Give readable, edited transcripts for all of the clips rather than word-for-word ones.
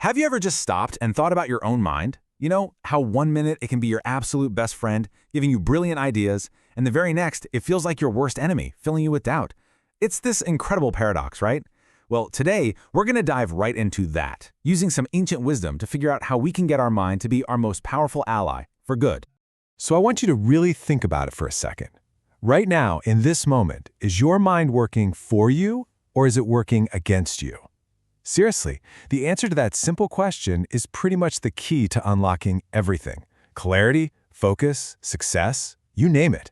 Have you ever just stopped and thought about your own mind? You know, how 1 minute it can be your absolute best friend, giving you brilliant ideas, and the very next, it feels like your worst enemy, filling you with doubt. It's this incredible paradox, right? Well, today, we're going to dive right into that, using some ancient wisdom to figure out how we can get our mind to be our most powerful ally, for good. So I want you to really think about it for a second. Right now, in this moment, is your mind working for you or is it working against you? Seriously, the answer to that simple question is pretty much the key to unlocking everything. Clarity, focus, success, you name it.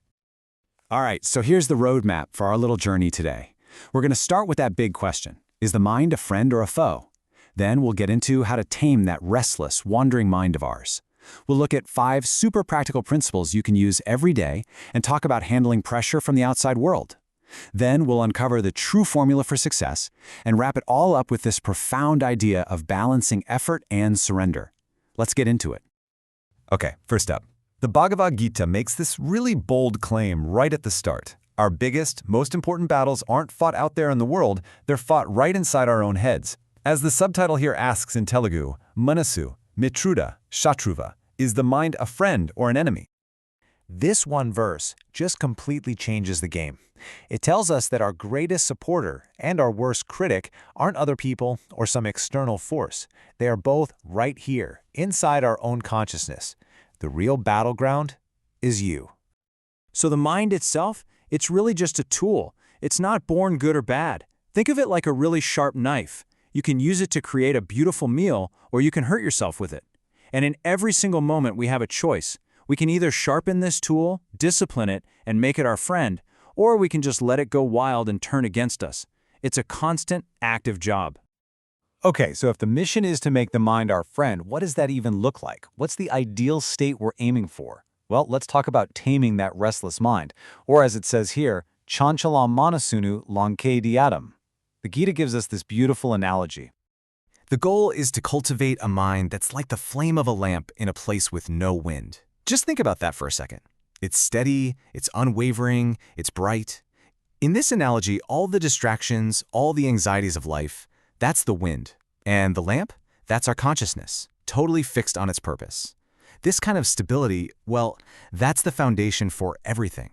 All right, so here's the roadmap for our little journey today. We're going to start with that big question. Is the mind a friend or a foe? Then we'll get into how to tame that restless, wandering mind of ours. We'll look at 5 super practical principles you can use every day and talk about handling pressure from the outside world. Then we'll uncover the true formula for success and wrap it all up with this profound idea of balancing effort and surrender. Let's get into it. Okay, first up, the Bhagavad Gita makes this really bold claim right at the start. Our biggest, most important battles aren't fought out there in the world, they're fought right inside our own heads. As the subtitle here asks in Telugu, Manasu, Mitruda, Shatruva, is the mind a friend or an enemy? This one verse just completely changes the game. It tells us that our greatest supporter and our worst critic aren't other people or some external force. They are both right here, inside our own consciousness. The real battleground is you. So the mind itself, it's really just a tool. It's not born good or bad. Think of it like a really sharp knife. You can use it to create a beautiful meal, or you can hurt yourself with it. And in every single moment we have a choice. We can either sharpen this tool, discipline it, and make it our friend, or we can just let it go wild and turn against us. It's a constant, active job. Okay, so if the mission is to make the mind our friend, what does that even look like? What's the ideal state we're aiming for? Well, let's talk about taming that restless mind, or as it says here, Chanchalam Manasunu Lanke Diadam. The Gita gives us this beautiful analogy. The goal is to cultivate a mind that's like the flame of a lamp in a place with no wind. Just think about that for a second. It's steady, it's unwavering, it's bright. In this analogy, all the distractions, all the anxieties of life, that's the wind. And the lamp, that's our consciousness, totally fixed on its purpose. This kind of stability, well, that's the foundation for everything.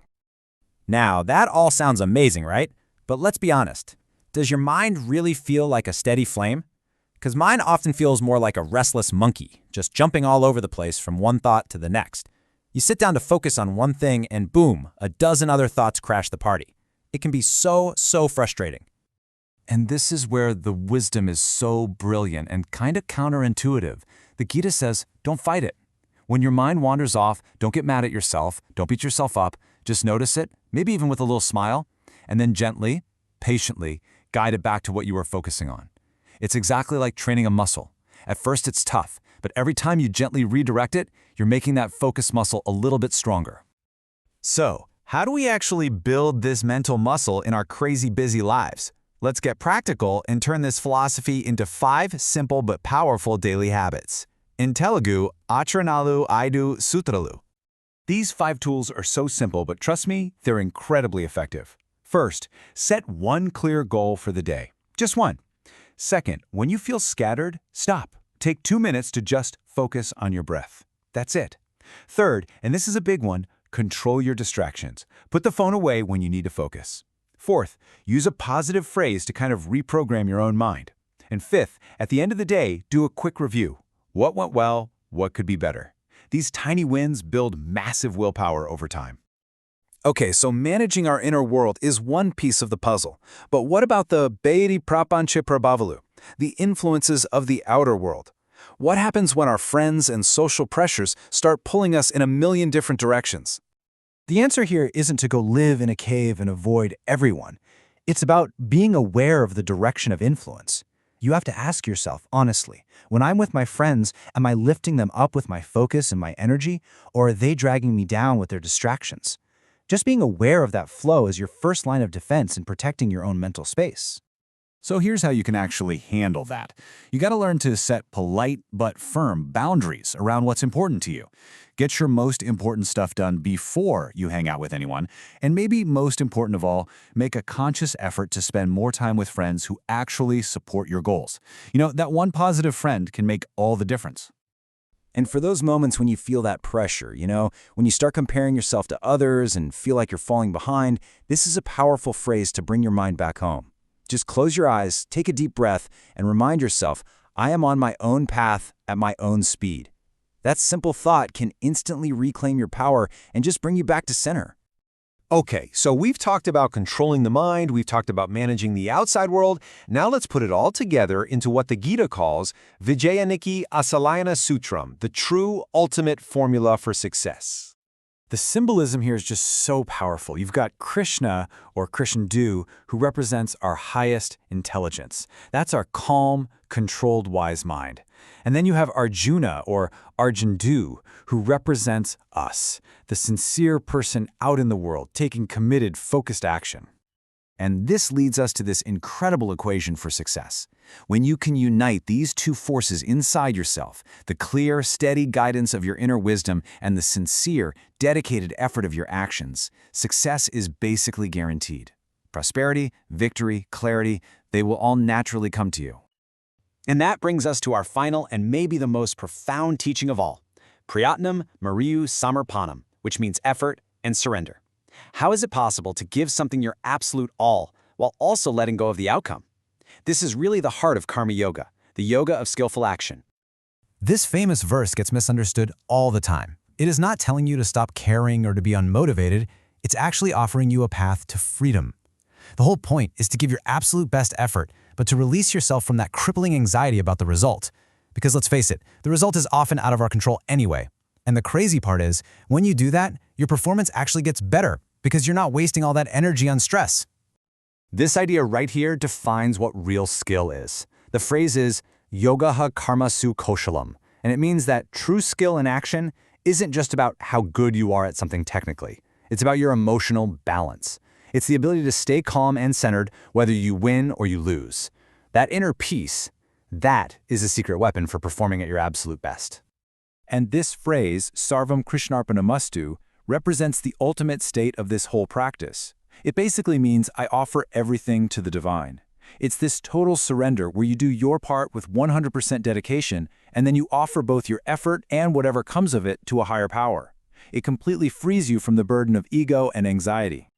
Now, that all sounds amazing, right? But let's be honest. Does your mind really feel like a steady flame? Because mine often feels more like a restless monkey, just jumping all over the place from one thought to the next. You sit down to focus on one thing and boom, a dozen other thoughts crash the party. It can be so frustrating. And this is where the wisdom is so brilliant and kind of counterintuitive. The Gita says, don't fight it. When your mind wanders off, don't get mad at yourself, don't beat yourself up, just notice it, maybe even with a little smile, and then gently, patiently, guide it back to what you were focusing on. It's exactly like training a muscle. At first it's tough, but every time you gently redirect it, you're making that focus muscle a little bit stronger. So, how do we actually build this mental muscle in our crazy busy lives? Let's get practical and turn this philosophy into 5 simple but powerful daily habits. In Telugu, Acharanalu Aidu Sutralu. These 5 tools are so simple, but trust me, they're incredibly effective. First, set one clear goal for the day. Just one. Second, when you feel scattered, stop. Take 2 minutes to just focus on your breath. That's it. Third, and this is a big one, control your distractions. Put the phone away when you need to focus. Fourth, use a positive phrase to kind of reprogram your own mind. And fifth, at the end of the day, do a quick review. What went well? What could be better? These tiny wins build massive willpower over time. Okay, so managing our inner world is one piece of the puzzle. But what about the Bairi Prapancha Prabhavalu, the influences of the outer world? What happens when our friends and social pressures start pulling us in a million different directions? The answer here isn't to go live in a cave and avoid everyone. It's about being aware of the direction of influence. You have to ask yourself, honestly, when I'm with my friends, am I lifting them up with my focus and my energy, or are they dragging me down with their distractions? Just being aware of that flow is your first line of defense in protecting your own mental space. So here's how you can actually handle that. You got to learn to set polite but firm boundaries around what's important to you. Get your most important stuff done before you hang out with anyone, and maybe most important of all, make a conscious effort to spend more time with friends who actually support your goals. That one positive friend can make all the difference. And for those moments when you feel that pressure, when you start comparing yourself to others and feel like you're falling behind, this is a powerful phrase to bring your mind back home. Just close your eyes, take a deep breath, and remind yourself, I am on my own path at my own speed. That simple thought can instantly reclaim your power and just bring you back to center. Okay, so we've talked about controlling the mind, we've talked about managing the outside world. Now let's put it all together into what the Gita calls Vijayaniki Asalayana Sutram, the true ultimate formula for success. The symbolism here is just so powerful. You've got Krishna, or Krishnadu, who represents our highest intelligence. That's our calm, controlled, wise mind. And then you have Arjuna, or Arjundu, who represents us, the sincere person out in the world, taking committed, focused action. And this leads us to this incredible equation for success. When you can unite these two forces inside yourself, the clear, steady guidance of your inner wisdom and the sincere, dedicated effort of your actions, success is basically guaranteed. Prosperity, victory, clarity, they will all naturally come to you. And that brings us to our final and maybe the most profound teaching of all, Prayatnam Mariyu Samarpanam, which means effort and surrender. How is it possible to give something your absolute all while also letting go of the outcome? This is really the heart of karma yoga, the yoga of skillful action. This famous verse gets misunderstood all the time. It is not telling you to stop caring or to be unmotivated. It's actually offering you a path to freedom. The whole point is to give your absolute best effort, but to release yourself from that crippling anxiety about the result. Because let's face it, the result is often out of our control anyway. And the crazy part is, when you do that, your performance actually gets better because you're not wasting all that energy on stress. This idea right here defines what real skill is. The phrase is Yogaha Karmasu Kaushalam, and it means that true skill in action isn't just about how good you are at something technically. It's about your emotional balance. It's the ability to stay calm and centered whether you win or you lose. That inner peace, that is a secret weapon for performing at your absolute best. And this phrase, Sarvam Krishnarpanamastu, represents the ultimate state of this whole practice. It basically means I offer everything to the divine. It's this total surrender where you do your part with 100% dedication, and then you offer both your effort and whatever comes of it to a higher power. It completely frees you from the burden of ego and anxiety.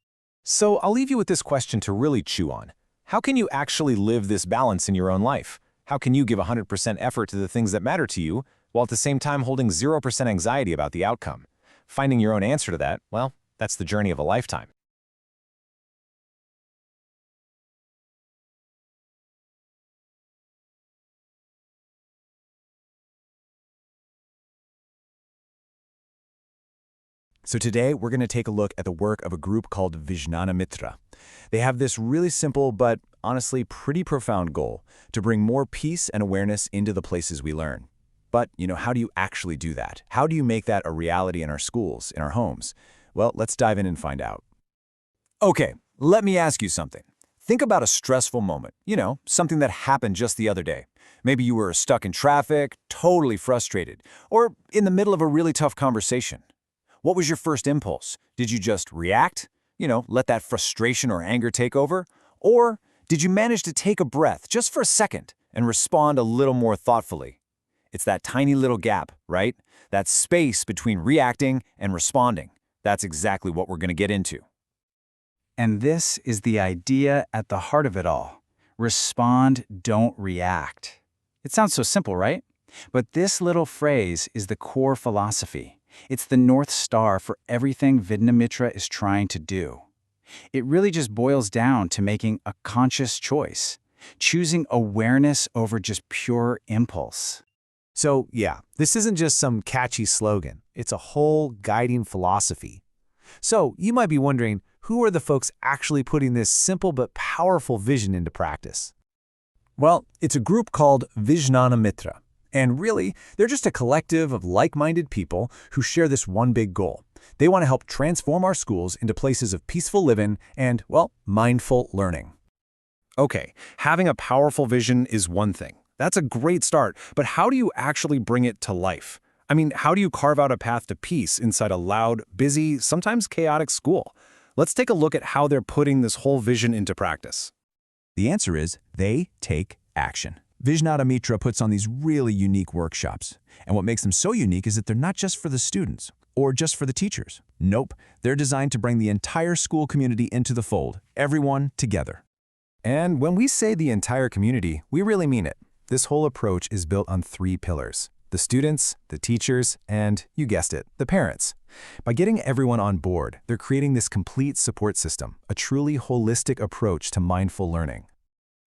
So I'll leave you with this question to really chew on. How can you actually live this balance in your own life? How can you give 100% effort to the things that matter to you, while at the same time holding 0% anxiety about the outcome? Finding your own answer to that, well, that's the journey of a lifetime. So today, we're going to take a look at the work of a group called Vijnanamitra. They have this really simple but honestly pretty profound goal to bring more peace and awareness into the places we learn. But, how do you actually do that? How do you make that a reality in our schools, in our homes? Well, let's dive in and find out. Okay, let me ask you something. Think about a stressful moment, something that happened just the other day. Maybe you were stuck in traffic, totally frustrated, or in the middle of a really tough conversation. What was your first impulse? Did you just react? Let that frustration or anger take over? Or did you manage to take a breath just for a second and respond a little more thoughtfully? It's that tiny little gap, right? That space between reacting and responding. That's exactly what we're going to get into. And this is the idea at the heart of it all. Respond, don't react. It sounds so simple, right? But this little phrase is the core philosophy. It's the North Star for everything Vijnanamitra is trying to do. It really just boils down to making a conscious choice, choosing awareness over just pure impulse. So yeah, this isn't just some catchy slogan. It's a whole guiding philosophy. So you might be wondering, who are the folks actually putting this simple but powerful vision into practice? Well, it's a group called Vijnanamitra. And really, they're just a collective of like-minded people who share this one big goal. They want to help transform our schools into places of peaceful living and, well, mindful learning. Okay, having a powerful vision is one thing. That's a great start, but how do you actually bring it to life? I mean, how do you carve out a path to peace inside a loud, busy, sometimes chaotic school? Let's take a look at how they're putting this whole vision into practice. The answer is they take action. Vijnanamitra puts on these really unique workshops. And what makes them so unique is that they're not just for the students or just for the teachers. Nope, they're designed to bring the entire school community into the fold, everyone together. And when we say the entire community, we really mean it. This whole approach is built on 3 pillars: the students, the teachers, and, you guessed it, the parents. By getting everyone on board, they're creating this complete support system, a truly holistic approach to mindful learning.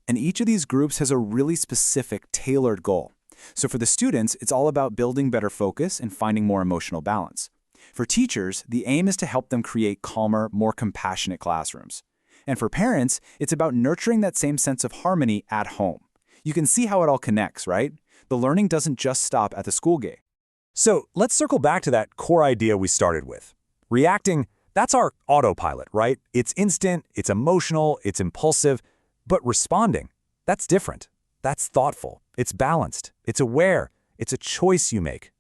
And each of these groups has a really specific, tailored goal. So for the students, it's all about building better focus and finding more emotional balance. For teachers, the aim is to help them create calmer, more compassionate classrooms. And for parents, it's about nurturing that same sense of harmony at home. You can see how it all connects, right? The learning doesn't just stop at the school gate. So let's circle back to that core idea we started with. Reacting, that's our autopilot, right? It's instant, it's emotional, it's impulsive. But responding, that's different. That's thoughtful. It's balanced. It's aware. It's a choice you make.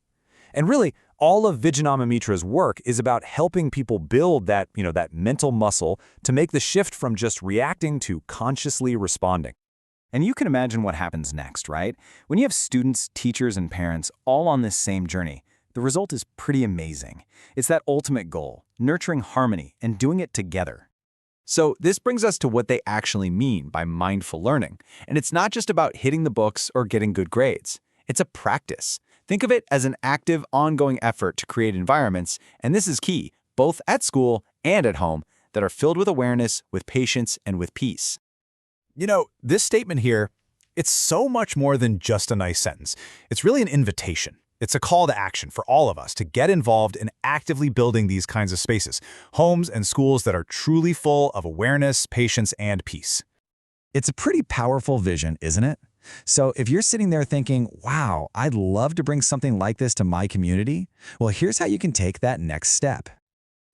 And really, all of Vijnanamitra's work is about helping people build that mental muscle to make the shift from just reacting to consciously responding. And you can imagine what happens next, right? When you have students, teachers, and parents all on this same journey, the result is pretty amazing. It's that ultimate goal, nurturing harmony and doing it together. So this brings us to what they actually mean by mindful learning. And it's not just about hitting the books or getting good grades. It's a practice. Think of it as an active, ongoing effort to create environments, and this is key, both at school and at home, that are filled with awareness, with patience, and with peace. You know, this statement here, it's so much more than just a nice sentence. It's really an invitation. It's a call to action for all of us to get involved in actively building these kinds of spaces, homes and schools that are truly full of awareness, patience, and peace. It's a pretty powerful vision, isn't it? So if you're sitting there thinking, wow, I'd love to bring something like this to my community, well, here's how you can take that next step.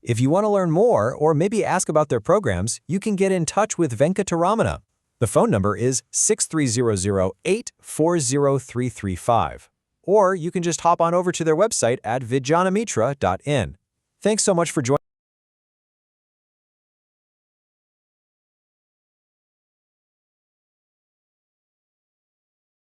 If you want to learn more or maybe ask about their programs, you can get in touch with Venkata Ramana. The phone number is 6300-840-335. Or you can just hop on over to their website at vijnanamitra.in. Thanks so much for joining.